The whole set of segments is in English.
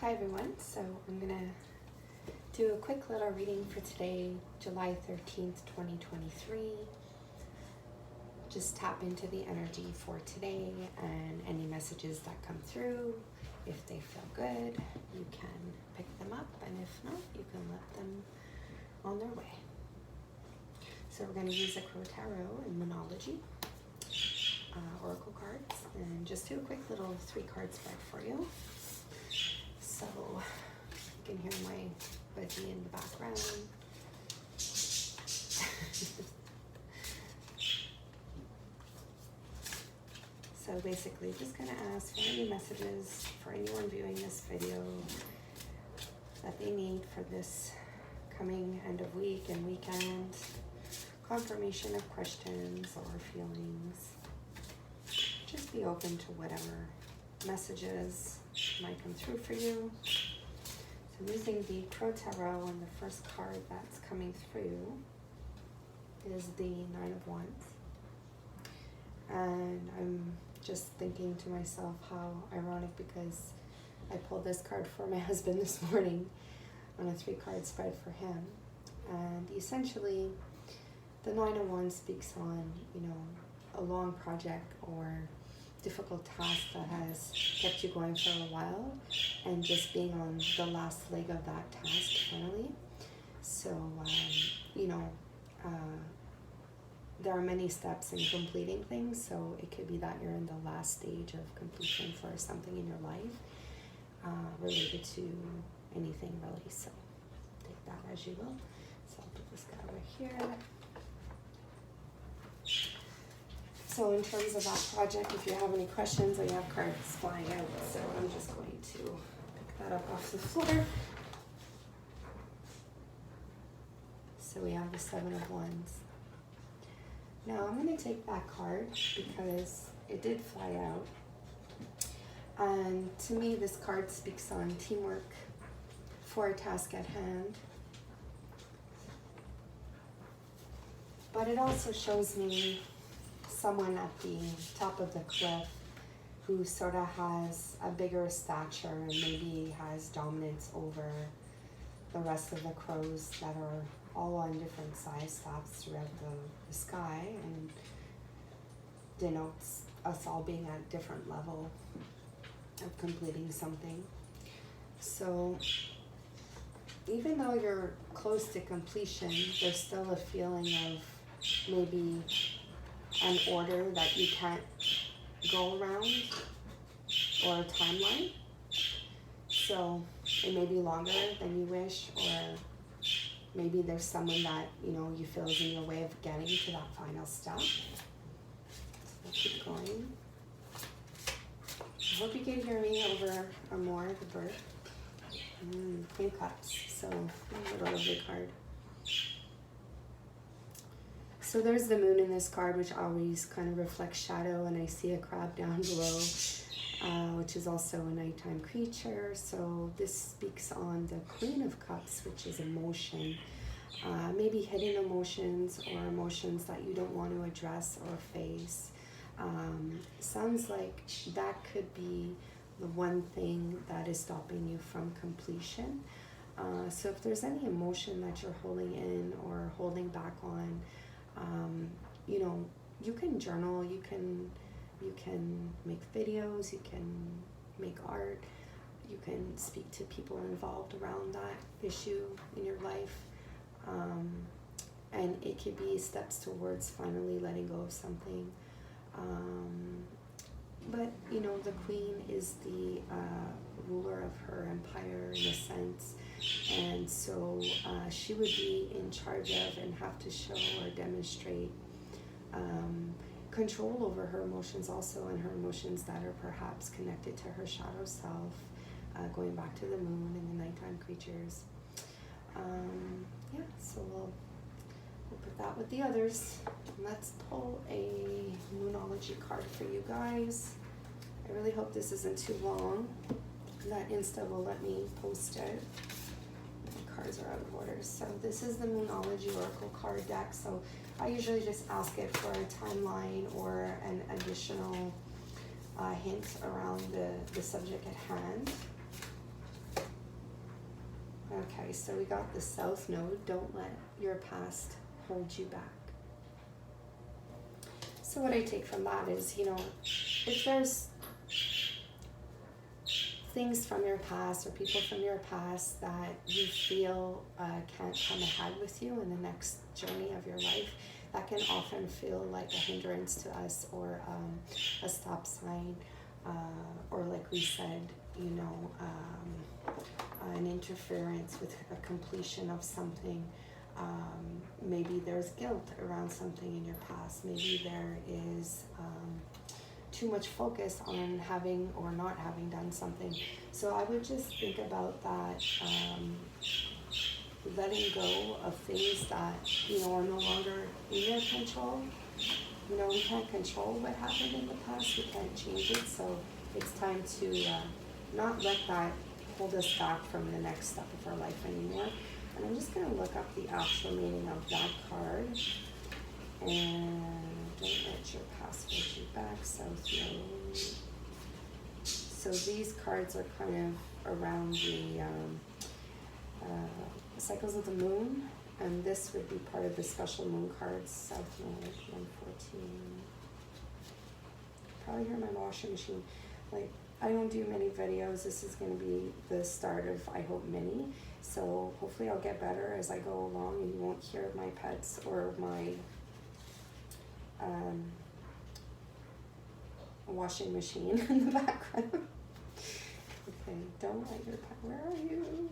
Hi everyone, so I'm going to do a quick little reading for today, July 13th, 2023. Just tap into the energy for today and any messages that come through. If they feel good, you can pick them up, and if not, you can let them on their way. So we're going to use a Crow Tarot and Moonology oracle cards, and just do a quick little 3-card spread for you. So you can hear my budgie in the background. So basically, just going to ask for any messages for anyone viewing this video that they need for this coming end of week and weekend. Confirmation of questions or feelings. Just be open to whatever messages might come through for you. So I'm using the Crow Tarot, and the first card that's coming through is the 9 of Wands. And I'm just thinking to myself how ironic, because I pulled this card for my husband this morning on a 3-card spread for him. And essentially, the 9 of Wands speaks on, a long project or difficult task that has kept you going for a while, and just being on the last leg of that task finally. So, there are many steps in completing things, so it could be that you're in the last stage of completion for something in your life related to anything really. So take that as you will. So I'll put this guy over here. So in terms of that project, if you have any questions, I have cards flying out, so I'm just going to pick that up off the floor. So we have the 7 of Wands. Now I'm going to take that card because it did fly out. And to me, this card speaks on teamwork for a task at hand. But it also shows me someone at the top of the cliff who sort of has a bigger stature and maybe has dominance over the rest of the crows that are all on different size staffs throughout the sky, and denotes us all being at a different level of completing something. So even though you're close to completion, there's still a feeling of maybe an order that you can't go around, or a timeline. So it may be longer than you wish, or maybe there's someone that you feel is in your way of getting to that final step. So we'll keep going. I hope you can hear me over Amor, the bird. Queen of Cups. So another lovely card. So there's the moon in this card, which always kind of reflects shadow, and I see a crab down below, which is also a nighttime creature. So this speaks on the Queen of Cups, which is emotion, maybe hidden emotions or emotions that you don't want to address or face. Sounds like that could be the one thing that is stopping you from completion. So if there's any emotion that you're holding in or holding back on, you can journal, you can make videos, you can make art, you can speak to people involved around that issue in your life, and it could be steps towards finally letting go of something. But the Queen is the ruler of her empire in a sense, and so she would be in charge of and have to show or demonstrate control over her emotions also, and her emotions that are perhaps connected to her shadow self, going back to the moon and the nighttime creatures. So we'll put that with the others. Let's pull a Moonology card for you guys. I really hope this isn't too long. That Insta will let me post it. The cards are out of order. So this is the Moonology Oracle card deck. So I usually just ask it for a timeline or an additional hint around the subject at hand. Okay, so we got the South Node. Don't let your past hold you back. So what I take from that is, if there's things from your past or people from your past that you feel can't come ahead with you in the next journey of your life, that can often feel like a hindrance to us, or a stop sign, or like we said, an interference with a completion of something. Maybe there's guilt around something in your past. Maybe there is too much focus on having or not having done something. So I would just think about that, letting go of things that, are no longer in your control. We can't control what happened in the past. We can't change it. So it's time to not let that hold us back from the next step of our life anymore. And I'm just going to look up the actual meaning of that card. And don't let your past hold you back, South Node. So these cards are kind of around the cycles of the moon. And this would be part of the special moon cards, South Node 114. Probably hear my washing machine. I don't do many videos. This is going to be the start of, I hope, many. So hopefully I'll get better as I go along, and you won't hear my pets or my washing machine in the background. Okay, don't let your pet, where are you?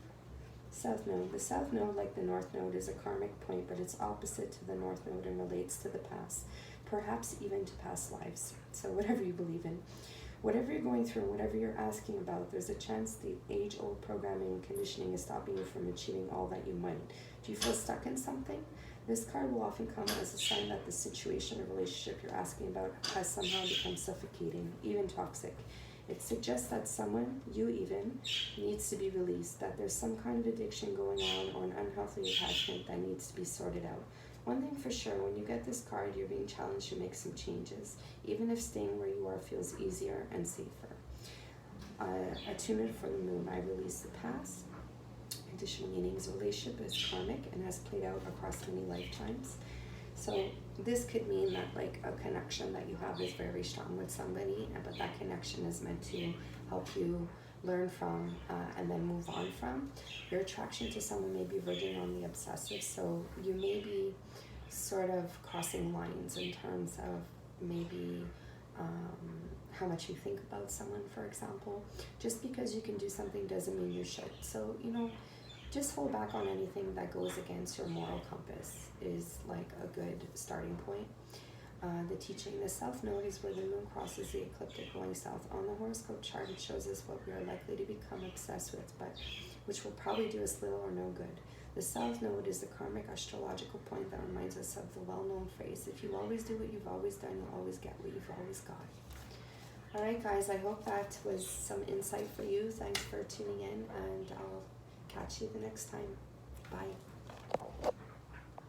South Node. The South Node, like the North Node, is a karmic point, but it's opposite to the North Node and relates to the past, perhaps even to past lives. So whatever you believe in. Whatever you're going through, whatever you're asking about, there's a chance the age-old programming and conditioning is stopping you from achieving all that you might. Do you feel stuck in something? This card will often come as a sign that the situation or relationship you're asking about has somehow become suffocating, even toxic. It suggests that someone, you even, needs to be released, that there's some kind of addiction going on or an unhealthy attachment that needs to be sorted out. One thing for sure, when you get this card, you're being challenged to make some changes, even if staying where you are feels easier and safer. Attunement for the moon, I release the past. Additional meanings, relationship is karmic and has played out across many lifetimes. So this could mean that a connection that you have is very strong with somebody, but that connection is meant to help you learn from and then move on from. Your attraction to someone may be verging on the obsessive, so you may be sort of crossing lines in terms of maybe how much you think about someone, for example. Just because you can do something doesn't mean you should. So, just hold back on anything that goes against your moral compass is a good starting point. The teaching, the South Node is where the moon crosses the ecliptic going south. On the horoscope chart, it shows us what we are likely to become obsessed with, but which will probably do us little or no good. The South Node is the karmic astrological point that reminds us of the well-known phrase, if you always do what you've always done, you'll always get what you've always got. All right, guys, I hope that was some insight for you. Thanks for tuning in, and I'll catch you the next time. Bye.